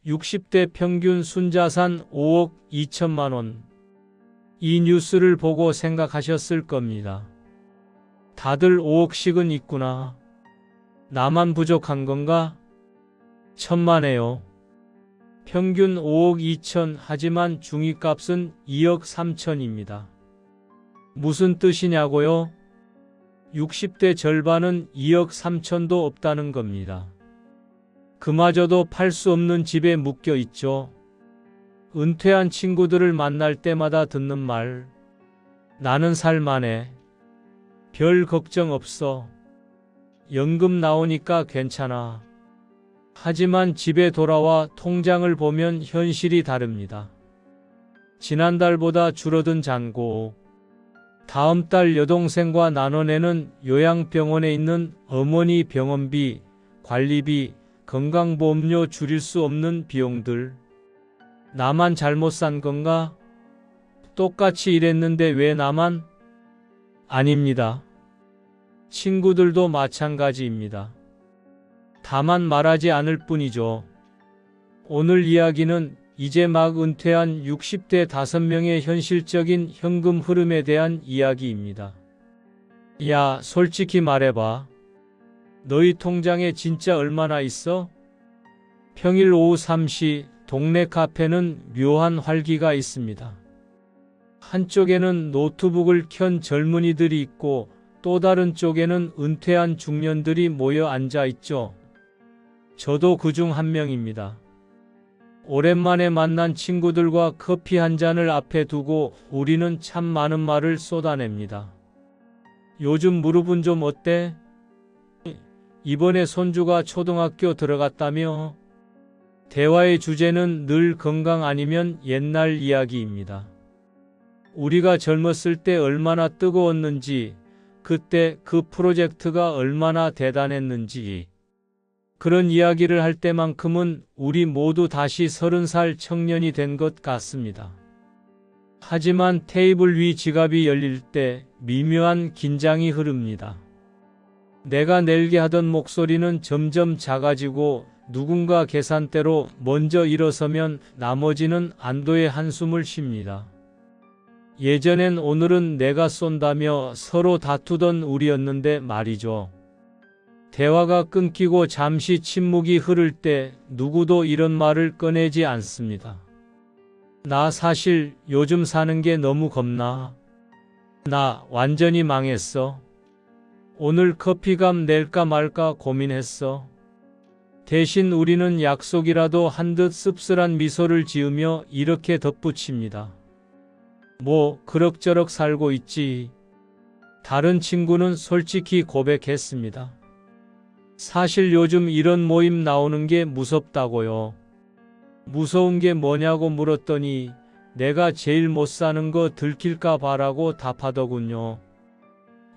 60대 평균 순자산 5억 2천만 원. 이 뉴스를 보고 생각하셨을 겁니다. 다들 5억씩은 있구나. 나만 부족한 건가? 천만에요. 평균 5억 2천 하지만 중위값은 2억 3천입니다. 무슨 뜻이냐고요? 60대 절반은 2억 3천도 없다는 겁니다. 그마저도 팔 수 없는 집에 묶여 있죠. 은퇴한 친구들을 만날 때마다 듣는 말. 나는 살만해. 별 걱정 없어. 연금 나오니까 괜찮아. 하지만 집에 돌아와 통장을 보면 현실이 다릅니다. 지난달보다 줄어든 잔고. 다음 달 여동생과 나눠내는 요양병원에 있는 어머니 병원비, 관리비, 건강보험료 줄일 수 없는 비용들. 나만 잘못 산 건가? 똑같이 일했는데 왜 나만? 아닙니다. 친구들도 마찬가지입니다. 다만 말하지 않을 뿐이죠. 오늘 이야기는 이제 막 은퇴한 60대 5명의 현실적인 현금 흐름에 대한 이야기입니다. 야, 솔직히 말해봐. 너희 통장에 진짜 얼마나 있어? 평일 오후 3시 동네 카페는 묘한 활기가 있습니다. 한쪽에는 노트북을 켠 젊은이들이 있고 또 다른 쪽에는 은퇴한 중년들이 모여 앉아 있죠. 저도 그중 한 명입니다. 오랜만에 만난 친구들과 커피 한 잔을 앞에 두고 우리는 참 많은 말을 쏟아냅니다. 요즘 무릎은 좀 어때? 이번에 손주가 초등학교 들어갔다며? 대화의 주제는 늘 건강 아니면 옛날 이야기입니다. 우리가 젊었을 때 얼마나 뜨거웠는지, 그때 그 프로젝트가 얼마나 대단했는지, 그런 이야기를 할 때만큼은 우리 모두 다시 30살 청년이 된 것 같습니다. 하지만 테이블 위 지갑이 열릴 때 미묘한 긴장이 흐릅니다. 내가 내게 하던 목소리는 점점 작아지고 누군가 계산대로 먼저 일어서면 나머지는 안도의 한숨을 쉽니다. 예전엔 오늘은 내가 쏜다며 서로 다투던 우리였는데 말이죠. 대화가 끊기고 잠시 침묵이 흐를 때 누구도 이런 말을 꺼내지 않습니다. 나 사실 요즘 사는 게 너무 겁나. 나 완전히 망했어. 오늘 커피값 낼까 말까 고민했어. 대신 우리는 약속이라도 한 듯 씁쓸한 미소를 지으며 이렇게 덧붙입니다. 뭐 그럭저럭 살고 있지. 다른 친구는 솔직히 고백했습니다. 사실 요즘 이런 모임 나오는 게 무섭다고요. 무서운 게 뭐냐고 물었더니 내가 제일 못 사는 거 들킬까 봐라고 답하더군요.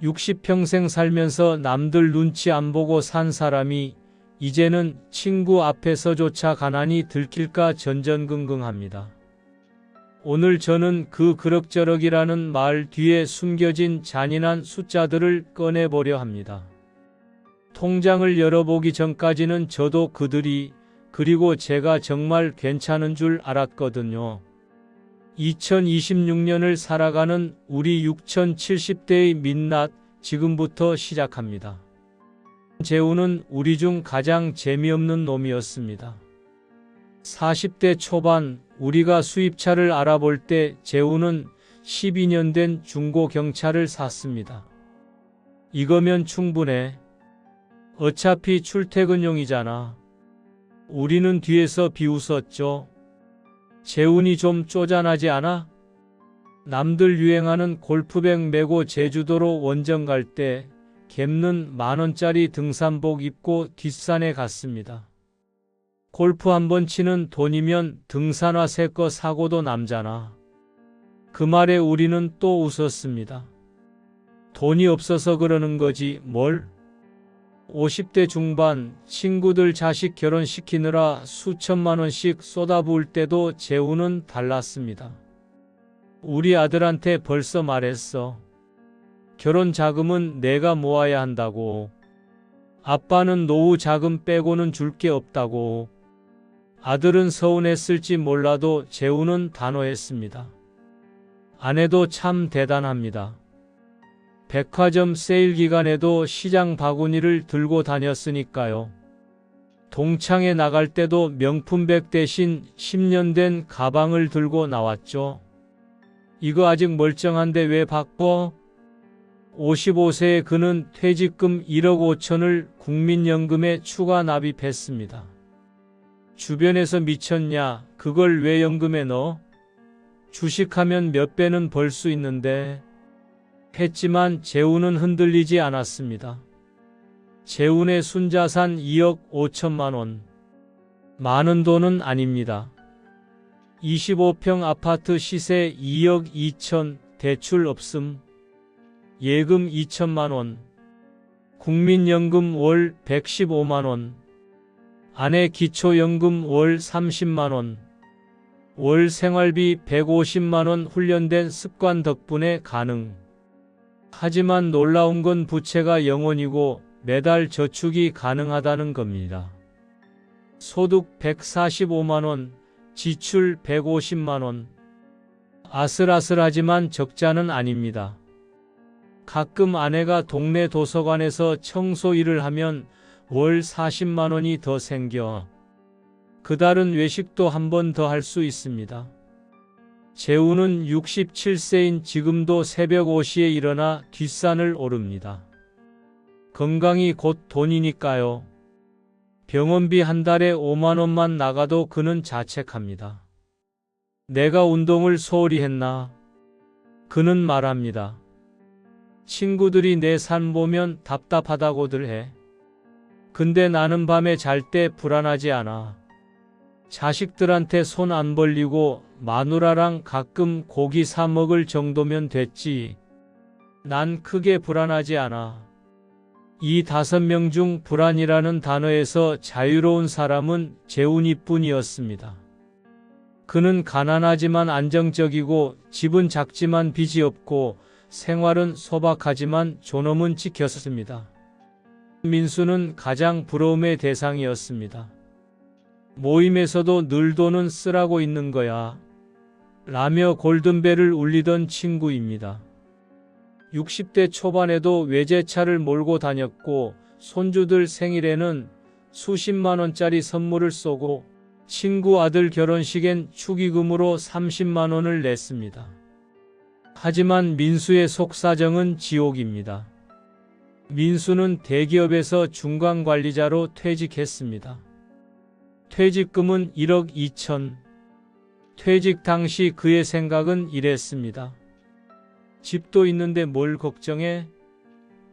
60평생 살면서 남들 눈치 안 보고 산 사람이 이제는 친구 앞에서조차 가난이 들킬까 전전긍긍합니다. 오늘 저는 그 그럭저럭이라는 말 뒤에 숨겨진 잔인한 숫자들을 꺼내보려 합니다. 통장을 열어보기 전까지는 저도 그들이 그리고 제가 정말 괜찮은 줄 알았거든요. 2026년을 살아가는 우리 6070대의 민낯 지금부터 시작합니다. 재우는 우리 중 가장 재미없는 놈이었습니다. 40대 초반 우리가 수입차를 알아볼 때 재우는 12년 된 중고 경차를 샀습니다. 이거면 충분해. 어차피 출퇴근용이잖아. 우리는 뒤에서 비웃었죠. 재훈이 좀 쪼잔하지 않아? 남들 유행하는 골프백 메고 제주도로 원정 갈 때 갭는 만원짜리 등산복 입고 뒷산에 갔습니다. 골프 한 번 치는 돈이면 등산화 새 거 사고도 남잖아. 그 말에 우리는 또 웃었습니다. 돈이 없어서 그러는 거지 뭘? 50대 중반 친구들 자식 결혼시키느라 수천만 원씩 쏟아부을 때도 재우는 달랐습니다. 우리 아들한테 벌써 말했어. 결혼 자금은 내가 모아야 한다고. 아빠는 노후 자금 빼고는 줄 게 없다고. 아들은 서운했을지 몰라도 재우는 단호했습니다. 아내도 참 대단합니다. 백화점 세일 기간에도 시장 바구니를 들고 다녔으니까요. 동창회 나갈 때도 명품백 대신 10년 된 가방을 들고 나왔죠. 이거 아직 멀쩡한데 왜 바꿔? 55세의 그는 퇴직금 1억 5천을 국민연금에 추가 납입했습니다. 주변에서 미쳤냐? 그걸 왜 연금에 넣어? 주식하면 몇 배는 벌 수 있는데. 했지만 재훈은 흔들리지 않았습니다. 재훈의 순자산 2억 5천만 원. 많은 돈은 아닙니다. 25평 아파트 시세 2억 2천, 대출 없음. 예금 2천만 원. 국민연금 월 115만 원. 아내 기초연금 월 30만 원. 월 생활비 150만 원 훈련된 습관 덕분에 가능. 하지만 놀라운 건 부채가 0원이고 매달 저축이 가능하다는 겁니다. 소득 145만 원, 지출 150만 원. 아슬아슬하지만 적자는 아닙니다. 가끔 아내가 동네 도서관에서 청소 일을 하면 월 40만 원이 더 생겨. 그달은 외식도 한 번 더 할 수 있습니다. 재훈은 67세인 지금도 새벽 5시에 일어나 뒷산을 오릅니다. 건강이 곧 돈이니까요. 병원비 한 달에 5만 원만 나가도 그는 자책합니다. 내가 운동을 소홀히 했나? 그는 말합니다. 친구들이 내 산 보면 답답하다고들 해. 근데 나는 밤에 잘 때 불안하지 않아. 자식들한테 손 안 벌리고 마누라랑 가끔 고기 사 먹을 정도면 됐지. 난 크게 불안하지 않아. 이 5명 중 불안이라는 단어에서 자유로운 사람은 재훈이뿐이었습니다. 그는 가난하지만 안정적이고 집은 작지만 빚이 없고 생활은 소박하지만 존엄은 지켰습니다. 민수는 가장 부러움의 대상이었습니다. 모임에서도 늘 돈은 쓰라고 있는 거야 라며 골든벨을 울리던 친구입니다. 60대 초반에도 외제차를 몰고 다녔고 손주들 생일에는 수십만 원짜리 선물을 쏘고 친구 아들 결혼식엔 축의금으로 30만 원을 냈습니다. 하지만 민수의 속사정은 지옥입니다. 민수는 대기업에서 중간관리자로 퇴직했습니다. 퇴직금은 1억 2천. 퇴직 당시 그의 생각은 이랬습니다. 집도 있는데 뭘 걱정해?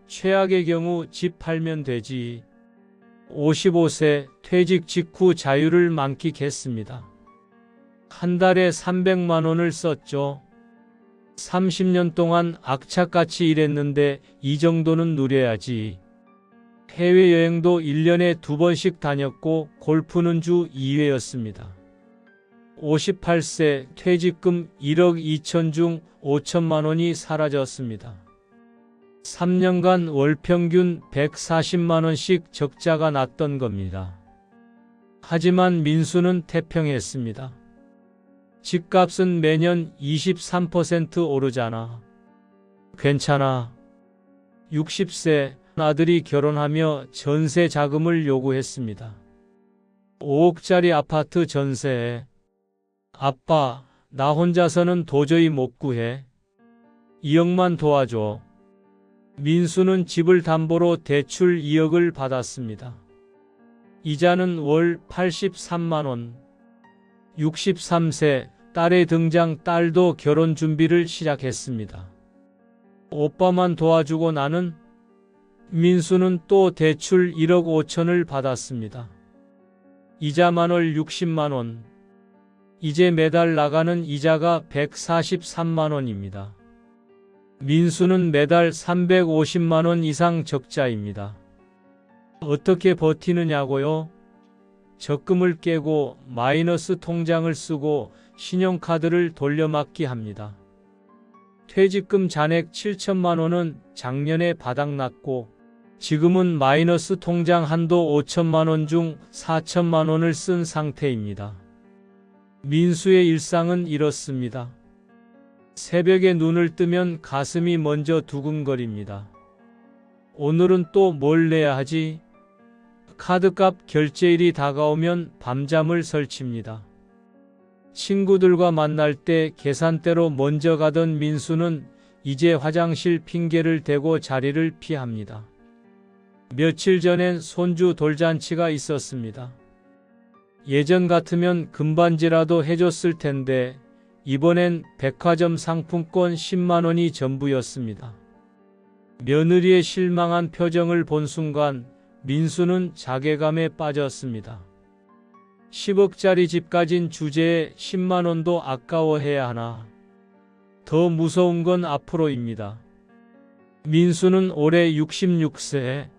최악의 경우 집 팔면 되지. 55세 퇴직 직후 자유를 만끽했습니다. 한 달에 300만 원을 썼죠. 30년 동안 악착같이 일했는데 이 정도는 누려야지. 해외여행도 1년에 2번씩 다녔고 골프는 주 2회였습니다. 58세 퇴직금 1억 2천 중 5천만 원이 사라졌습니다. 3년간 월 평균 140만 원씩 적자가 났던 겁니다. 하지만 민수는 태평했습니다. 집값은 매년 23% 오르잖아. 괜찮아. 60세 아들이 결혼하며 전세 자금을 요구했습니다. 5억짜리 아파트 전세에. 아빠, 나 혼자서는 도저히 못 구해. 2억만 도와줘. 민수는 집을 담보로 대출 2억을 받았습니다. 이자는 월 83만 원. 63세 딸의 등장. 딸도 결혼 준비를 시작했습니다. 오빠만 도와주고 나는? 민수는 또 대출 1억 5천을 받았습니다. 이자만 월 60만 원. 이제 매달 나가는 이자가 143만 원입니다. 민수는 매달 350만 원 이상 적자입니다. 어떻게 버티느냐고요? 적금을 깨고 마이너스 통장을 쓰고 신용카드를 돌려막기 합니다. 퇴직금 잔액 7천만 원은 작년에 바닥났고 지금은 마이너스 통장 한도 5천만 원 중 4천만 원을 쓴 상태입니다. 민수의 일상은 이렇습니다. 새벽에 눈을 뜨면 가슴이 먼저 두근거립니다. 오늘은 또 뭘 내야 하지? 카드값 결제일이 다가오면 밤잠을 설칩니다. 친구들과 만날 때 계산대로 먼저 가던 민수는 이제 화장실 핑계를 대고 자리를 피합니다. 며칠 전엔 손주 돌잔치가 있었습니다. 예전 같으면 금반지라도 해줬을 텐데 이번엔 백화점 상품권 10만 원이 전부였습니다. 며느리의 실망한 표정을 본 순간 민수는 자괴감에 빠졌습니다. 10억짜리 집 가진 주제에 10만 원도 아까워해야 하나. 더 무서운 건 앞으로입니다. 민수는 올해 66세.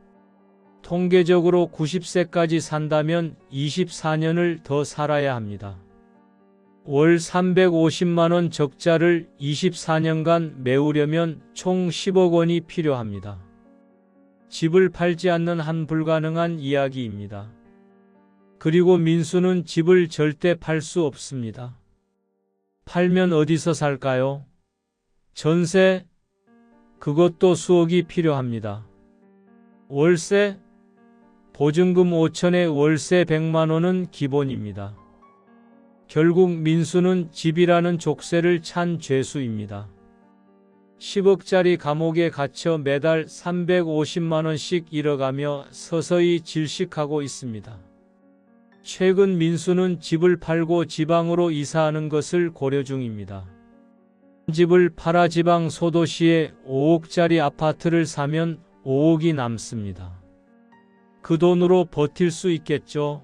통계적으로 90세까지 산다면 24년을 더 살아야 합니다. 월 350만 원 적자를 24년간 메우려면 총 10억 원이 필요합니다. 집을 팔지 않는 한 불가능한 이야기입니다. 그리고 민수는 집을 절대 팔 수 없습니다. 팔면 어디서 살까요? 전세? 그것도 수억이 필요합니다. 월세? 보증금 5천에 월세 100만 원은 기본입니다. 결국 민수는 집이라는 족쇄를 찬 죄수입니다. 10억짜리 감옥에 갇혀 매달 350만 원씩 잃어가며 서서히 질식하고 있습니다. 최근 민수는 집을 팔고 지방으로 이사하는 것을 고려 중입니다. 집을 팔아 지방 소도시에 5억짜리 아파트를 사면 5억이 남습니다. 그 돈으로 버틸 수 있겠죠.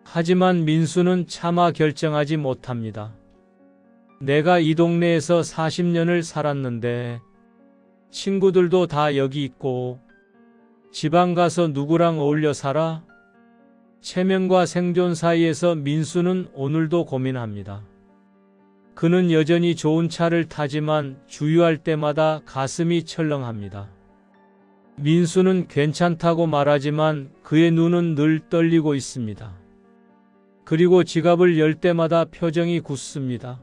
하지만 민수는 차마 결정하지 못합니다. 내가 이 동네에서 40년을 살았는데 친구들도 다 여기 있고 지방 가서 누구랑 어울려 살아? 체면과 생존 사이에서 민수는 오늘도 고민합니다. 그는 여전히 좋은 차를 타지만 주유할 때마다 가슴이 철렁합니다. 민수는 괜찮다고 말하지만 그의 눈은 늘 떨리고 있습니다. 그리고 지갑을 열 때마다 표정이 굳습니다.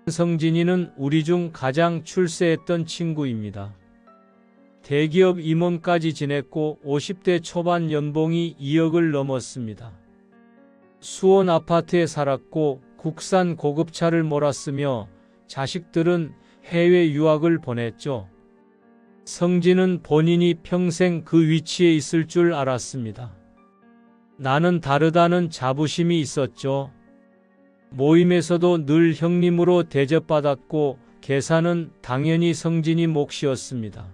성진이는 우리 중 가장 출세했던 친구입니다. 대기업 임원까지 지냈고 50대 초반 연봉이 2억을 넘었습니다. 수원 아파트에 살았고 국산 고급차를 몰았으며 자식들은 해외 유학을 보냈죠. 성진은 본인이 평생 그 위치에 있을 줄 알았습니다. 나는 다르다는 자부심이 있었죠. 모임에서도 늘 형님으로 대접받았고 계산은 당연히 성진이 몫이었습니다.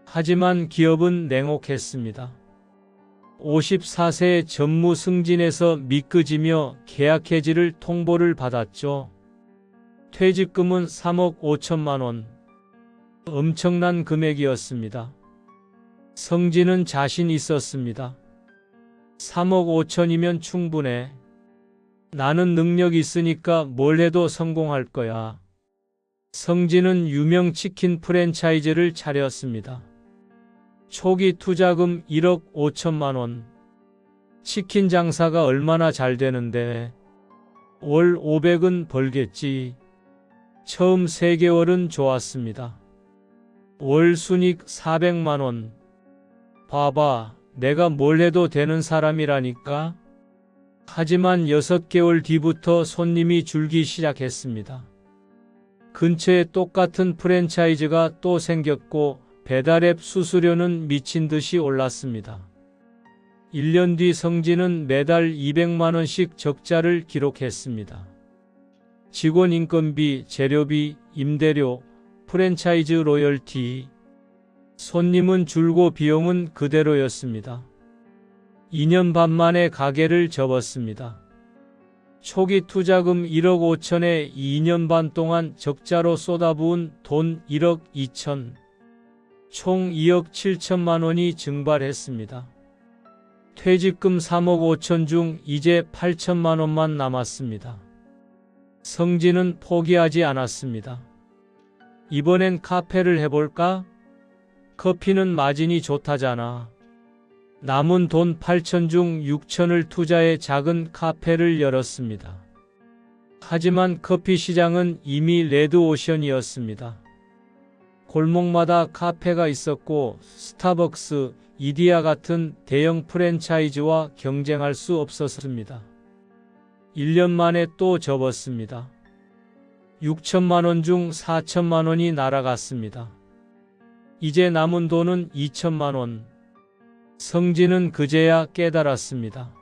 하지만 기업은 냉혹했습니다. 54세의 전무 승진에서 미끄지며 계약 해지를 통보를 받았죠. 퇴직금은 3억 5천만 원. 엄청난 금액이었습니다. 성진은 자신 있었습니다. 3억 5천이면 충분해. 나는 능력 있으니까 뭘 해도 성공할 거야. 성진은 유명 치킨 프랜차이즈를 차렸습니다. 초기 투자금 1억 5천만 원. 치킨 장사가 얼마나 잘 되는데 월 500은 벌겠지. 처음 3개월은 좋았습니다. 월 순익 400만 원. 봐봐, 내가 뭘 해도 되는 사람이라니까. 하지만 6개월 뒤부터 손님이 줄기 시작했습니다. 근처에 똑같은 프랜차이즈가 또 생겼고 배달앱 수수료는 미친 듯이 올랐습니다. 1년 뒤 성진은 매달 200만 원씩 적자를 기록했습니다. 직원 인건비, 재료비, 임대료, 프랜차이즈 로열티. 손님은 줄고 비용은 그대로였습니다. 2년 반 만에 가게를 접었습니다. 초기 투자금 1억 5천에 2년 반 동안 적자로 쏟아부은 돈 1억 2천. 총 2억 7천만 원이 증발했습니다. 퇴직금 3억 5천 중 이제 8천만 원만 남았습니다. 성진은 포기하지 않았습니다. 이번엔 카페를 해볼까? 커피는 마진이 좋다잖아. 남은 돈 8천 중 6천을 투자해 작은 카페를 열었습니다. 하지만 커피 시장은 이미 레드오션이었습니다. 골목마다 카페가 있었고 스타벅스, 이디야 같은 대형 프랜차이즈와 경쟁할 수 없었습니다. 1년 만에 또 접었습니다. 6천만 원 중 4천만 원이 날아갔습니다. 이제 남은 돈은 2천만 원. 성진은 그제야 깨달았습니다.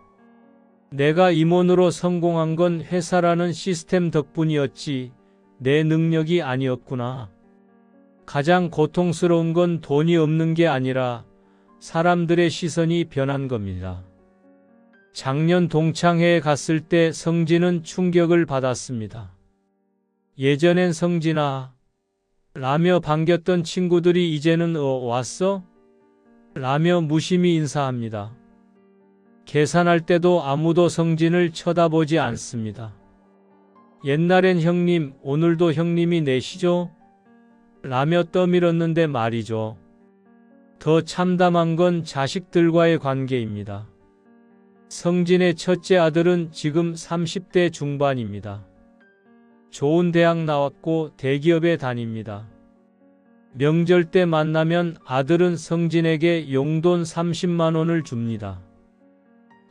내가 임원으로 성공한 건 회사라는 시스템 덕분이었지 내 능력이 아니었구나. 가장 고통스러운 건 돈이 없는 게 아니라 사람들의 시선이 변한 겁니다. 작년 동창회에 갔을 때 성진은 충격을 받았습니다. 예전엔 성진아 라며 반겼던 친구들이 이제는 왔어? 라며 무심히 인사합니다. 계산할 때도 아무도 성진을 쳐다보지 않습니다. 옛날엔 형님, 오늘도 형님이 내시죠? 라며 떠밀었는데 말이죠. 더 참담한 건 자식들과의 관계입니다. 성진의 첫째 아들은 지금 30대 중반입니다. 좋은 대학 나왔고 대기업에 다닙니다. 명절 때 만나면 아들은 성진에게 용돈 30만 원을 줍니다.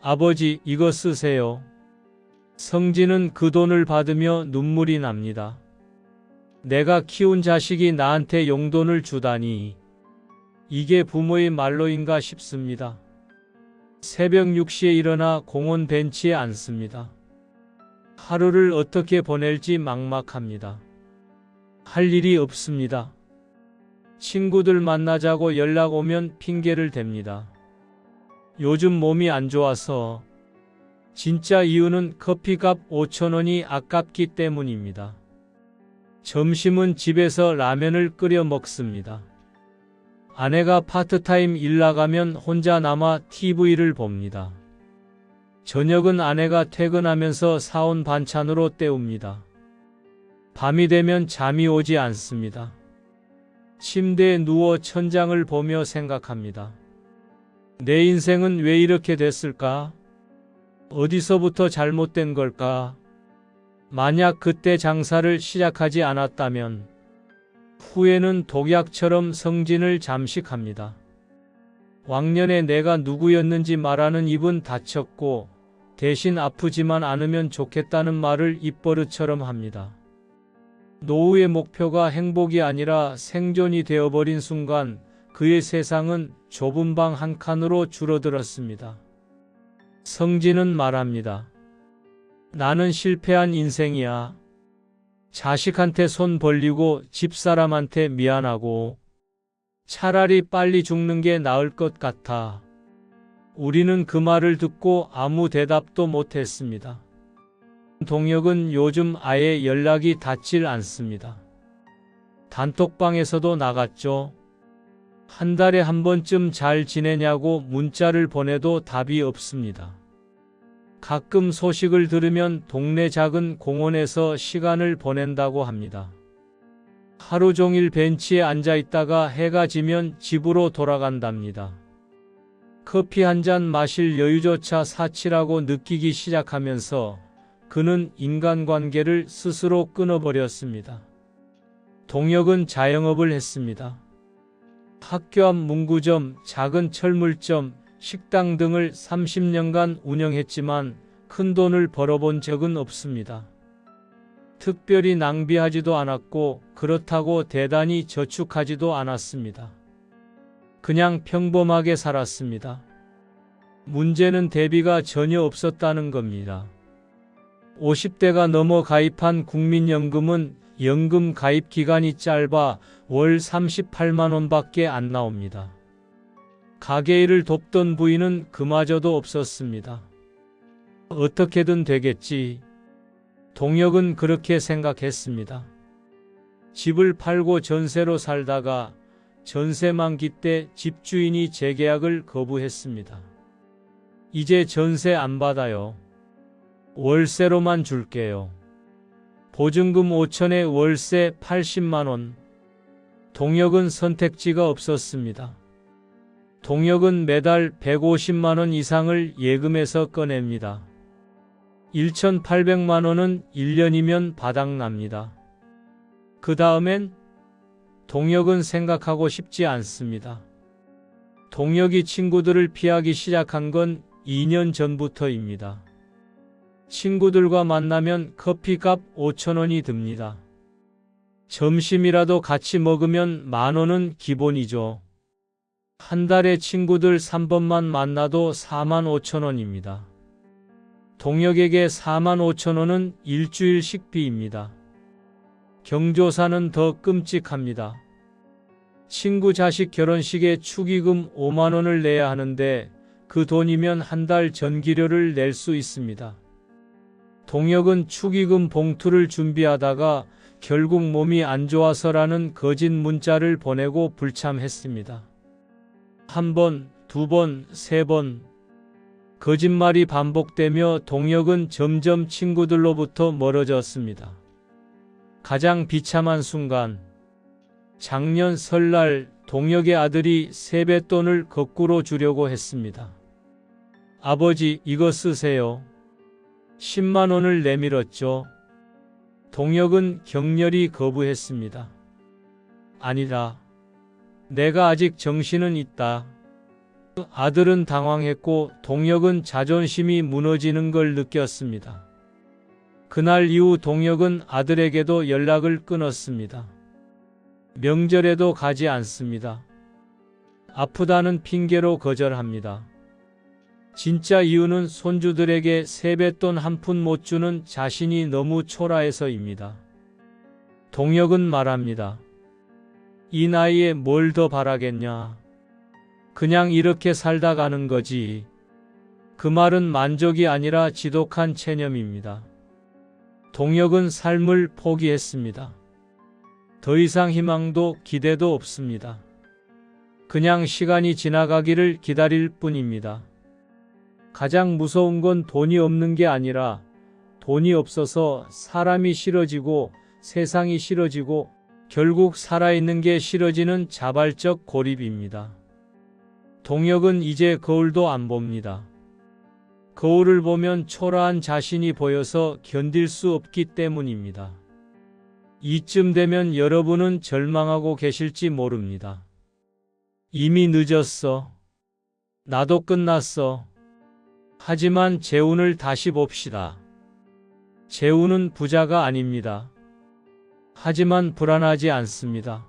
아버지, 이거 쓰세요. 성진은 그 돈을 받으며 눈물이 납니다. 내가 키운 자식이 나한테 용돈을 주다니. 이게 부모의 말로인가 싶습니다. 새벽 6시에 일어나 공원 벤치에 앉습니다. 하루를 어떻게 보낼지 막막합니다. 할 일이 없습니다. 친구들 만나자고 연락 오면 핑계를 댑니다. 요즘 몸이 안 좋아서. 진짜 이유는 커피값 5천 원이 아깝기 때문입니다. 점심은 집에서 라면을 끓여 먹습니다. 아내가 파트타임 일 나가면 혼자 남아 TV를 봅니다. 저녁은 아내가 퇴근하면서 사온 반찬으로 때웁니다. 밤이 되면 잠이 오지 않습니다. 침대에 누워 천장을 보며 생각합니다. 내 인생은 왜 이렇게 됐을까? 어디서부터 잘못된 걸까? 만약 그때 장사를 시작하지 않았다면 후에는 독약처럼 성진을 잠식합니다. 왕년에 내가 누구였는지 말하는 입은 닫혔고 대신 아프지만 않으면 좋겠다는 말을 입버릇처럼 합니다. 노후의 목표가 행복이 아니라 생존이 되어버린 순간 그의 세상은 좁은 방 한 칸으로 줄어들었습니다. 성진은 말합니다. 나는 실패한 인생이야. 자식한테 손 벌리고 집사람한테 미안하고 차라리 빨리 죽는 게 나을 것 같아. 우리는 그 말을 듣고 아무 대답도 못했습니다. 동혁은 요즘 아예 연락이 닿질 않습니다. 단톡방에서도 나갔죠. 한 달에 한 번쯤 잘 지내냐고 문자를 보내도 답이 없습니다. 가끔 소식을 들으면 동네 작은 공원에서 시간을 보낸다고 합니다. 하루 종일 벤치에 앉아 있다가 해가 지면 집으로 돌아간답니다. 커피 한 잔 마실 여유조차 사치라고 느끼기 시작하면서 그는 인간관계를 스스로 끊어버렸습니다. 동혁은 자영업을 했습니다. 학교 앞 문구점, 작은 철물점, 식당 등을 30년간 운영했지만 큰 돈을 벌어본 적은 없습니다. 특별히 낭비하지도 않았고 그렇다고 대단히 저축하지도 않았습니다. 그냥 평범하게 살았습니다. 문제는 대비가 전혀 없었다는 겁니다. 50대가 넘어 가입한 국민연금은 연금 가입 기간이 짧아 월 38만 원밖에 안 나옵니다. 가게 일을 돕던 부인은 그마저도 없었습니다. 어떻게든 되겠지. 동혁은 그렇게 생각했습니다. 집을 팔고 전세로 살다가 전세 만기 때 집주인이 재계약을 거부했습니다. 이제 전세 안 받아요. 월세로만 줄게요. 보증금 5천에 월세 80만 원. 동혁은 선택지가 없었습니다. 동혁은 매달 150만 원 이상을 예금해서 꺼냅니다. 1,800만 원은 1년이면 바닥납니다. 그 다음엔 동혁은 생각하고 싶지 않습니다. 동혁이 친구들을 피하기 시작한 건 2년 전부터입니다. 친구들과 만나면 커피값 5,000원이 듭니다. 점심이라도 같이 먹으면 10,000원은 기본이죠. 한 달에 친구들 3번만 만나도 45,000원입니다. 동혁에게 45,000원은 일주일 식비입니다. 경조사는 더 끔찍합니다. 친구 자식 결혼식에 축의금 5만 원을 내야 하는데 그 돈이면 한 달 전기료를 낼 수 있습니다. 동혁은 축의금 봉투를 준비하다가 결국 몸이 안 좋아서라는 거짓 문자를 보내고 불참했습니다. 한 번, 두 번, 세 번. 거짓말이 반복되며 동혁은 점점 친구들로부터 멀어졌습니다. 가장 비참한 순간. 작년 설날 동혁의 아들이 세뱃돈을 거꾸로 주려고 했습니다. 아버지, 이거 쓰세요. 10만 원을 내밀었죠. 동혁은 격렬히 거부했습니다. 아니다. 내가 아직 정신은 있다. 아들은 당황했고 동혁은 자존심이 무너지는 걸 느꼈습니다. 그날 이후 동혁은 아들에게도 연락을 끊었습니다. 명절에도 가지 않습니다. 아프다는 핑계로 거절합니다. 진짜 이유는 손주들에게 세뱃돈 한 푼 못 주는 자신이 너무 초라해서입니다. 동혁은 말합니다. 이 나이에 뭘 더 바라겠냐. 그냥 이렇게 살다 가는 거지. 그 말은 만족이 아니라 지독한 체념입니다. 동혁은 삶을 포기했습니다. 더 이상 희망도 기대도 없습니다. 그냥 시간이 지나가기를 기다릴 뿐입니다. 가장 무서운 건 돈이 없는 게 아니라 돈이 없어서 사람이 싫어지고 세상이 싫어지고 결국 살아있는 게 싫어지는 자발적 고립입니다. 동혁은 이제 거울도 안 봅니다. 거울을 보면 초라한 자신이 보여서 견딜 수 없기 때문입니다. 이쯤 되면 여러분은 절망하고 계실지 모릅니다. 이미 늦었어. 나도 끝났어. 하지만 재훈을 다시 봅시다. 재훈은 부자가 아닙니다. 하지만 불안하지 않습니다.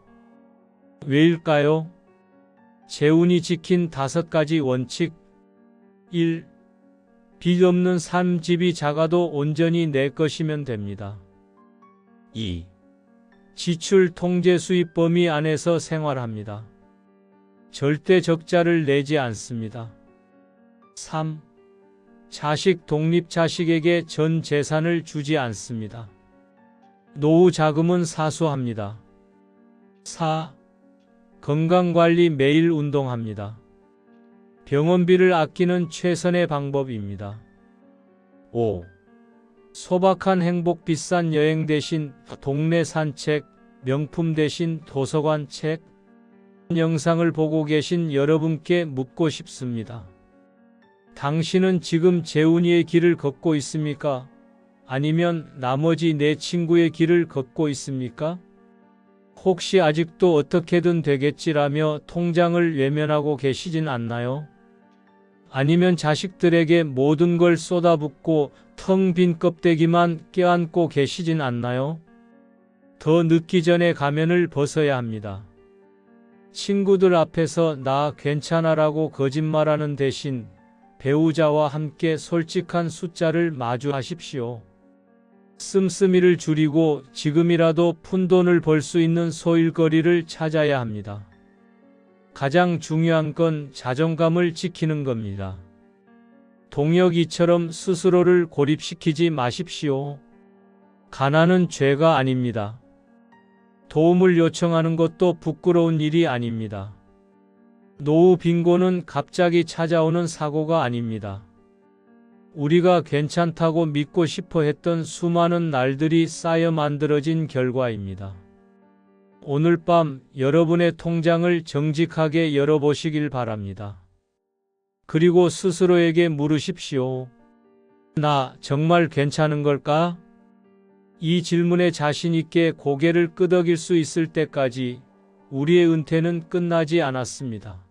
왜일까요? 재훈이 지킨 5가지 원칙. 1. 빚 없는 삶. 집이 작아도 온전히 내 것이면 됩니다. 2. 지출 통제 수입 범위 안에서 생활합니다. 절대 적자를 내지 않습니다. 3. 자식 독립. 자식에게 전 재산을 주지 않습니다. 노후 자금은 사수합니다. 4. 건강관리. 매일 운동합니다. 병원비를 아끼는 최선의 방법입니다. 5. 소박한 행복. 비싼 여행 대신 동네 산책, 명품 대신 도서관 책. 영상을 보고 계신 여러분께 묻고 싶습니다. 당신은 지금 재훈이의 길을 걷고 있습니까? 아니면 나머지 내 친구의 길을 걷고 있습니까? 혹시 아직도 어떻게든 되겠지라며 통장을 외면하고 계시진 않나요? 아니면 자식들에게 모든 걸 쏟아붓고 텅 빈 껍데기만 껴안고 계시진 않나요? 더 늦기 전에 가면을 벗어야 합니다. 친구들 앞에서 나 괜찮아라고 거짓말하는 대신 배우자와 함께 솔직한 숫자를 마주하십시오. 씀씀이를 줄이고 지금이라도 푼돈을 벌 수 있는 소일거리를 찾아야 합니다. 가장 중요한 건 자존감을 지키는 겁니다. 동혁이처럼 스스로를 고립시키지 마십시오. 가난은 죄가 아닙니다. 도움을 요청하는 것도 부끄러운 일이 아닙니다. 노후 빈곤은 갑자기 찾아오는 사고가 아닙니다. 우리가 괜찮다고 믿고 싶어 했던 수많은 날들이 쌓여 만들어진 결과입니다. 오늘 밤 여러분의 통장을 정직하게 열어보시길 바랍니다. 그리고 스스로에게 물으십시오. 나 정말 괜찮은 걸까? 이 질문에 자신 있게 고개를 끄덕일 수 있을 때까지 우리의 은퇴는 끝나지 않았습니다.